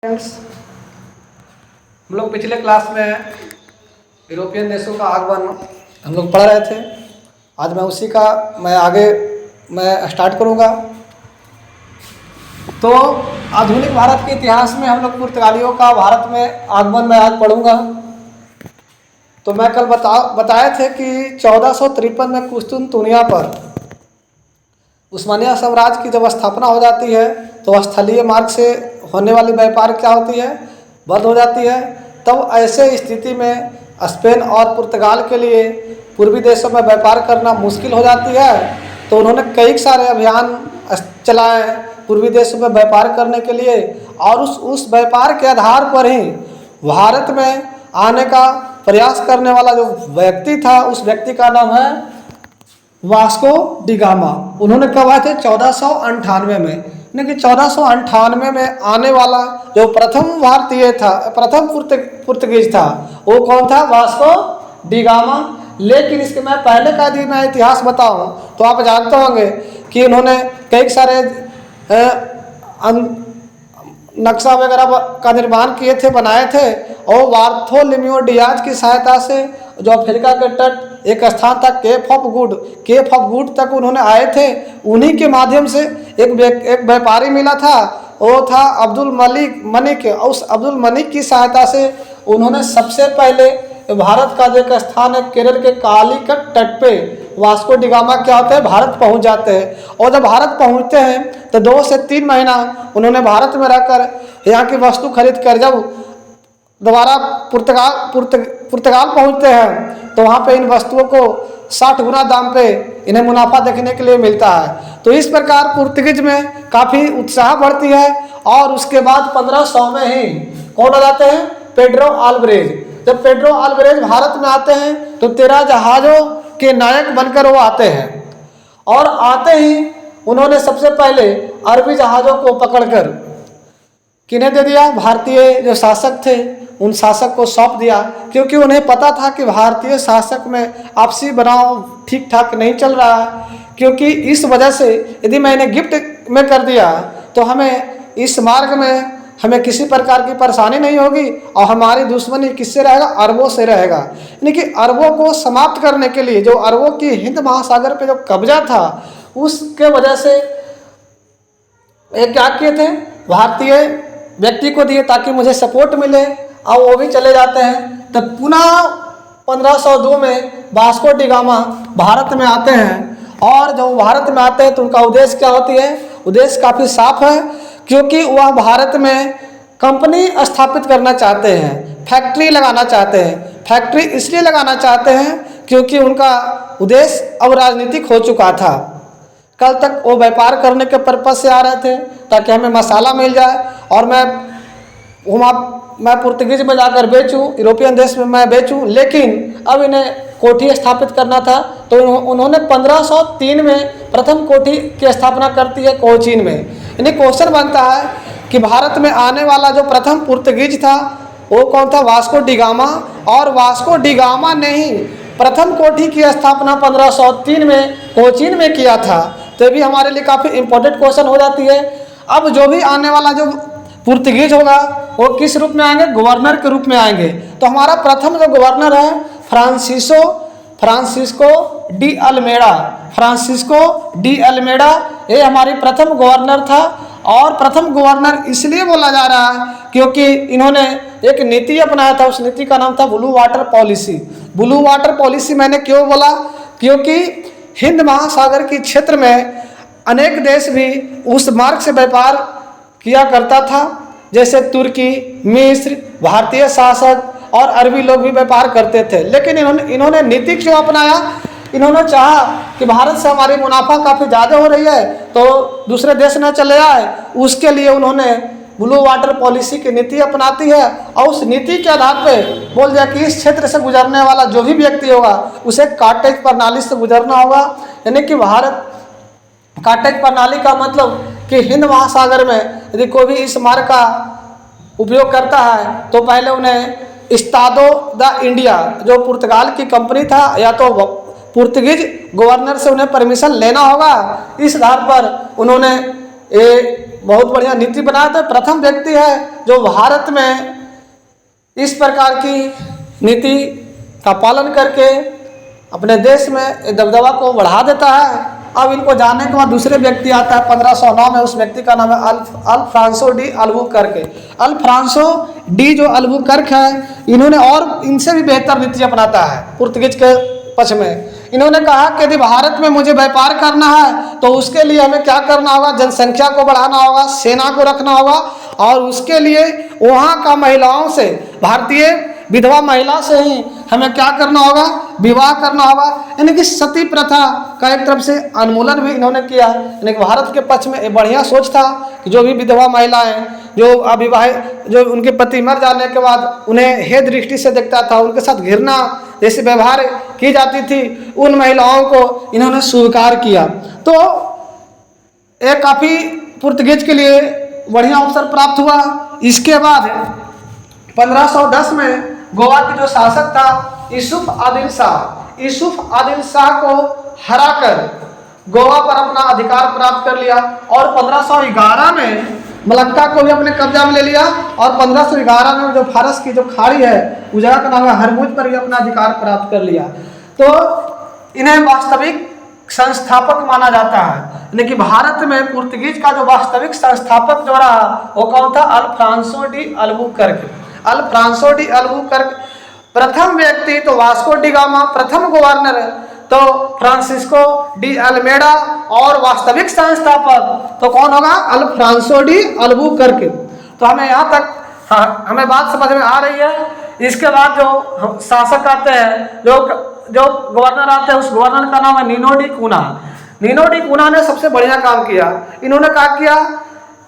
Friends, हम लोग पिछले क्लास में यूरोपियन देशों का आगमन हम लोग पढ़ रहे थे। आज मैं उसी का आगे स्टार्ट करूँगा। तो आधुनिक भारत के इतिहास में हम लोग पुर्तगालियों का भारत में आगमन मैं आज पढ़ूँगा। तो मैं कल बताए थे कि 1453 में कुस्तुनतुनिया पर उस्मानिया साम्राज्य की जब स्थापना हो जाती है तो स्थलीय मार्ग से होने वाली व्यापार क्या होती है, बंद हो जाती है। तब ऐसे स्थिति में स्पेन और पुर्तगाल के लिए पूर्वी देशों में व्यापार करना मुश्किल हो जाती है। तो उन्होंने कई सारे अभियान चलाए पूर्वी देशों में व्यापार करने के लिए, और उस व्यापार के आधार पर ही भारत में आने का प्रयास करने वाला जो व्यक्ति था, उस व्यक्ति का नाम है वास्को डी गामा। उन्होंने कब आए थे? 1498 में। यानी कि 1498 में आने वाला जो प्रथम भारतीय था, प्रथम पुर्तगीज था, वो कौन था? Vasco D gamma. लेकिन इसके मैं पहले का यदि मैं इतिहास बताऊं तो आप जानते होंगे कि उन्होंने कई सारे नक्शा वगैरह का निर्माण किए थे, बनाए थे, और बार्थोलोम्यू डियाज की सहायता से जो अफ्रीका के तट एक स्थान था केप ऑफ गुड तक उन्होंने आए थे। उन्हीं के माध्यम से एक व्यापारी मिला था, वो था अब्दुल मलिक। उस अब्दुल मलिक की सहायता से उन्होंने सबसे पहले भारत का जो एक स्थान है केरल के कालीकट तट पे वास्को डी गामा क्या होते हैं? भारत पहुंच जाते हैं। और जब भारत पहुंचते हैं तो 2 से 3 महीना उन्होंने भारत में रहकर यहाँ की वस्तु खरीद कर जब दोबारा पुर्तगाल पहुंचते हैं तो वहाँ पे इन वस्तुओं को 60 गुना दाम पे इन्हें मुनाफा देखने के लिए मिलता है। तो इस प्रकार पुर्तगीज में काफ़ी उत्साह बढ़ती है। और उसके बाद 1500 में ही कौन आ जाते हैं? Pedro Alvarez. जब पेड्रो अल्वारेज भारत में आते हैं तो 13 जहाज़ों के नायक बनकर वो आते हैं, और आते ही उन्होंने सबसे पहले अरबी जहाज़ों को पकड़कर किन्हें दे दिया? भारतीय जो शासक थे उन शासक को सौंप दिया, क्योंकि उन्हें पता था कि भारतीय शासक में आपसी बनाव ठीक ठाक नहीं चल रहा है। क्योंकि इस वजह से यदि मैंने गिफ्ट में कर दिया तो हमें इस मार्ग में हमें किसी प्रकार की परेशानी नहीं होगी, और हमारी दुश्मनी किससे रहेगा? अरबों से रहेगा। यानी कि अरबों को समाप्त करने के लिए जो अरबों की हिंद महासागर पे जो कब्जा था, उसके वजह से एक क्या किए थे? भारतीय व्यक्ति को दिए ताकि मुझे सपोर्ट मिले, और वो भी चले जाते हैं। तब पुनः 1502 में वास्को डी गामा भारत में आते हैं, और जब भारत में आते हैं तो उनका उद्देश्य क्या होती है? उद्देश्य काफ़ी साफ है, क्योंकि वह भारत में कंपनी स्थापित करना चाहते हैं, फैक्ट्री लगाना चाहते हैं। फैक्ट्री इसलिए लगाना चाहते हैं क्योंकि उनका उद्देश्य अब राजनीतिक हो चुका था। कल तक वो व्यापार करने के पर्पज से आ रहे थे ताकि हमें मसाला मिल जाए और मैं पुर्तगीज में जाकर बेचूं, यूरोपियन देश में मैं बेचूं। लेकिन अब इन्हें कोठी स्थापित करना था, तो उन्होंने 1503 में प्रथम कोठी की स्थापना करती है कोचीन में। यानी क्वेश्चन बनता है कि भारत में आने वाला जो प्रथम पुर्तगीज था वो कौन था? Vasco D gamma. और वास्को डी गामा ने ही प्रथम कोठी की स्थापना 1503 में कोचीन में किया था। तो भी हमारे लिए काफ़ी इंपॉर्टेंट क्वेश्चन हो जाती है। अब जो भी आने वाला जो पुर्तगीज होगा वो किस रूप में आएंगे? गवर्नर के रूप में आएंगे। तो हमारा प्रथम जो गवर्नर है फ्रांसिस्को डी अल्मेडा, ये हमारी प्रथम गवर्नर था। और प्रथम गवर्नर इसलिए बोला जा रहा है क्योंकि इन्होंने एक नीति अपनाया था, उस नीति का नाम था blue water policy. Blue water policy मैंने क्यों बोला? क्योंकि हिंद महासागर के क्षेत्र में अनेक देश भी उस मार्ग से व्यापार किया करता था, जैसे तुर्की, मिस्र, भारतीय शासक और अरबी लोग भी व्यापार करते थे। लेकिन इन्होंने नीति क्यों अपनाया? इन्होंने चाहा कि भारत से हमारी मुनाफा काफ़ी ज़्यादा हो रही है तो दूसरे देश न चले आए। उसके लिए उन्होंने ब्लू वाटर पॉलिसी की नीति अपनाती है, और उस नीति के आधार पे बोल दिया कि इस क्षेत्र से गुजरने वाला जो भी व्यक्ति होगा उसे कार्टेज प्रणाली से गुजरना होगा। यानी कि भारत कार्टेज प्रणाली का मतलब कि हिंद महासागर में यदि कोई भी इस मार्ग का उपयोग करता है तो पहले उन्हें इस्तादो द इंडिया जो पुर्तगाल की कंपनी था या तो पुर्तगीज गवर्नर से उन्हें परमिशन लेना होगा। इस आधार पर उन्होंने बहुत बढ़िया नीति बनाए थे। प्रथम व्यक्ति है जो भारत में इस प्रकार की नीति का पालन करके अपने देश में दबदबा को बढ़ा देता है। अब इनको जानने के बाद दूसरे व्यक्ति आता है 1509 में, उस व्यक्ति का नाम है अल्फ्रांसो डी अल्बुकर्क। अल्फ्रांसो डी जो अल्बुकर्क है, इन्होंने और इनसे भी बेहतर नीति अपनाता है पुर्तगीज के पक्ष में। इन्होंने कहा कि यदि भारत में मुझे व्यापार करना है तो उसके लिए हमें क्या करना होगा, जनसंख्या को बढ़ाना होगा, सेना को रखना होगा, और उसके लिए वहाँ का महिलाओं से, भारतीय विधवा महिला से ही हमें क्या करना होगा, विवाह करना होगा। यानी कि सती प्रथा का एक तरफ से उन्मूलन भी इन्होंने किया। यानी कि भारत के पक्ष में एक बढ़िया सोच था कि जो भी विधवा महिलाएं, जो अविवाहित, जो उनके पति मर जाने के बाद उन्हें हे दृष्टि से देखता था, उनके साथ घृणा जैसे व्यवहार की जाती थी, उन महिलाओं को इन्होंने स्वीकार किया। तो एक काफ़ी पुर्तगीज के लिए बढ़िया अवसर प्राप्त हुआ। इसके बाद 1510 में गोवा के जो शासक था यूसुफ आदिल शाह को हराकर गोवा पर अपना अधिकार प्राप्त कर लिया, और 1511 में मलक्का को भी अपने कब्जा में ले लिया, और 1511 में जो फारस की जो खाड़ी है उस जगह का नाम है हरमुज पर भी अपना अधिकार प्राप्त कर लिया। तो इन्हें वास्तविक संस्थापक माना जाता है। यानी कि भारत में पुर्तगीज का जो वास्तविक संस्थापक जो रहा वो कौन था, अल्फ्रांसो डी अल्बुकर्क। अल्फ्रांसो डी अल्बुकर्क प्रथम व्यक्ति तो वास्को डी गामा, प्रथम गवर्नर तो फ्रांसिस्को डी अल्मेडा, और वास्तविक संस्थापक तो कौन होगा, अल्फ्रांसो डी अल्बुकर्क। तो हमें यहाँ तक हमें बात समझ में आ रही है। इसके बाद जो शासक आते हैं, जो गवर्नर आते हैं, उस गवर्नर का नाम है नीनो डी कूना। नीनो डी कूना ने सबसे बढ़िया काम किया। इन्होंने क्या किया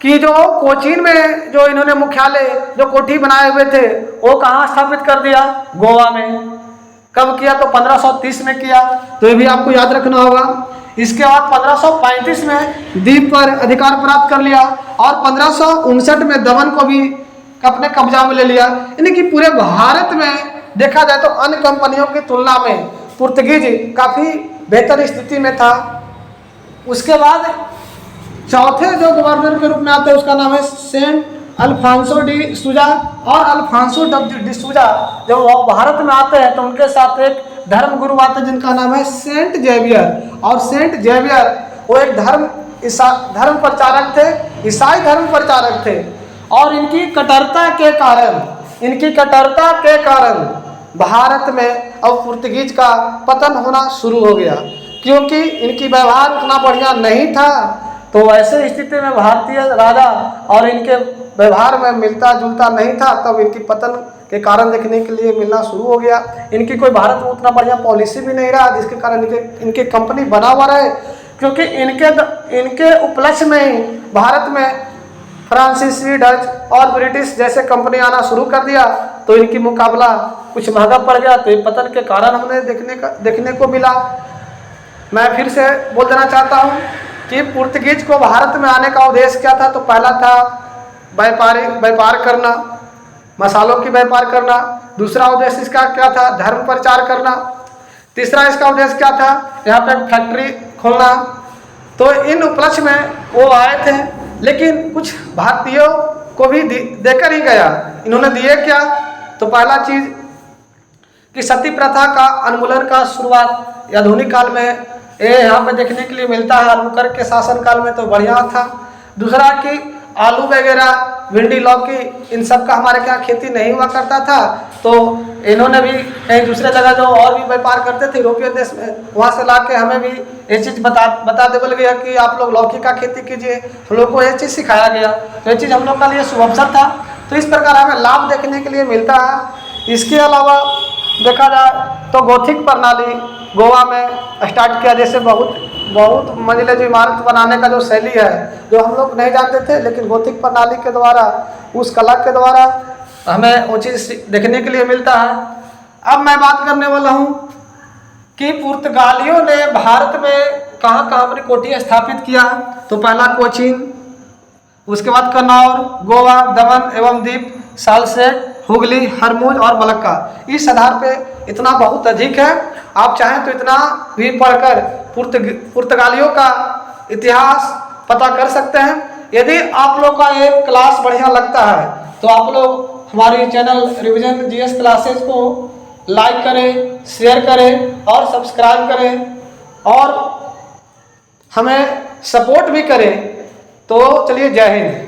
कि जो कोचीन में जो इन्होंने मुख्यालय, जो कोठी बनाए हुए थे, वो कहाँ स्थापित कर दिया, गोवा में। कब किया, तो 1530 में किया। तो ये भी आपको याद रखना होगा। इसके बाद 1535 में द्वीप पर अधिकार प्राप्त कर लिया, और 1559 में दमन को भी अपने कब्जा में ले लिया। यानी कि पूरे भारत में देखा जाए तो अन्य कंपनियों की तुलना में पुर्तगीज काफ़ी बेहतर स्थिति में था। उसके बाद चौथे जो गवर्नर के रूप में आते हैं उसका नाम है सेंट अल्फांसो डी सूजा, और अल्फांसो डी सूजा जब वो भारत में आते हैं तो उनके साथ एक धर्म गुरु आते हैं जिनका नाम है सेंट जेवियर। और सेंट जेवियर वो एक धर्म प्रचारक थे, ईसाई धर्म प्रचारक थे, और इनकी कट्टरता के कारण भारत में अब पुर्तगीज का पतन होना शुरू हो गया, क्योंकि इनकी व्यवहार उतना बढ़िया नहीं था। तो ऐसे स्थिति में भारतीय राजा और इनके व्यवहार में मिलता जुलता नहीं था, तब इनकी पतन के कारण देखने के लिए मिलना शुरू हो गया। इनकी कोई भारत में उतना बढ़िया पॉलिसी भी नहीं रहा, जिसके कारण इनके कंपनी बना हुआ रहे, क्योंकि इनके उपलक्ष्य में ही भारत में फ्रांसीसी, डच और ब्रिटिश जैसे कंपनी आना शुरू कर दिया। तो इनकी मुकाबला कुछ महंगा पड़ गया, तो ये पतन के कारण हमें देखने को मिला। मैं फिर से बोल देना चाहता हूँ कि पुर्तगीज को भारत में आने का उद्देश्य क्या था। तो पहला था व्यापार करना, मसालों की व्यापार करना। दूसरा उद्देश्य इसका क्या था, धर्म प्रचार करना। तीसरा इसका उद्देश्य क्या था, यहाँ पे फैक्ट्री खोलना। तो इन उपलक्ष्य में वो आए थे, लेकिन कुछ भारतीयों को भी देकर ही गया। इन्होंने दिए क्या, तो पहला चीज कि सती प्रथा का उन्मूलन का शुरुआत आधुनिक काल में ये यहाँ पे देखने के लिए मिलता है। अल्बुकर्क के शासन काल में तो बढ़िया था। दूसरा कि आलू वगैरह, भिंडी, लौकी, इन सब का हमारे यहाँ खेती नहीं हुआ करता था, तो इन्होंने भी कहीं दूसरे जगह जो और भी व्यापार करते थे यूरोपीय देश में, वहाँ से ला के हमें भी ये चीज़ बता दे बोल गया कि आप लोग लौकी का खेती कीजिए। हम लोग को ये चीज़ सिखाया गया, तो ये चीज़ हम लोग का लिए शुभ अवसर था। तो इस प्रकार हमें लाभ देखने के लिए मिलता है। इसके अलावा देखा जाए तो गौथिक प्रणाली गोवा में स्टार्ट किया, जैसे बहुत मंजिले जो इमारत बनाने का जो शैली है, जो हम लोग नहीं जानते थे, लेकिन गौथिक प्रणाली के द्वारा, उस कला के द्वारा हमें वो चीज़ देखने के लिए मिलता है। अब मैं बात करने वाला हूँ कि पुर्तगालियों ने भारत में कहाँ कहाँ अपनी कोठी स्थापित किया। तो पहला कोचीन, उसके बाद कन्नौर, गोवा, दमन एवं द्वीप, सालसेट, हुगली, हरमुज और मलक्का। इस आधार पे इतना बहुत अधिक है। आप चाहें तो इतना भी पढ़कर पुर्तगालियों का इतिहास पता कर सकते हैं। यदि आप लोग का ये क्लास बढ़िया लगता है तो आप लोग हमारी चैनल रिवीजन जीएस क्लासेस को लाइक करें, शेयर करें और सब्सक्राइब करें और हमें सपोर्ट भी करें। तो चलिए, जय हिंद।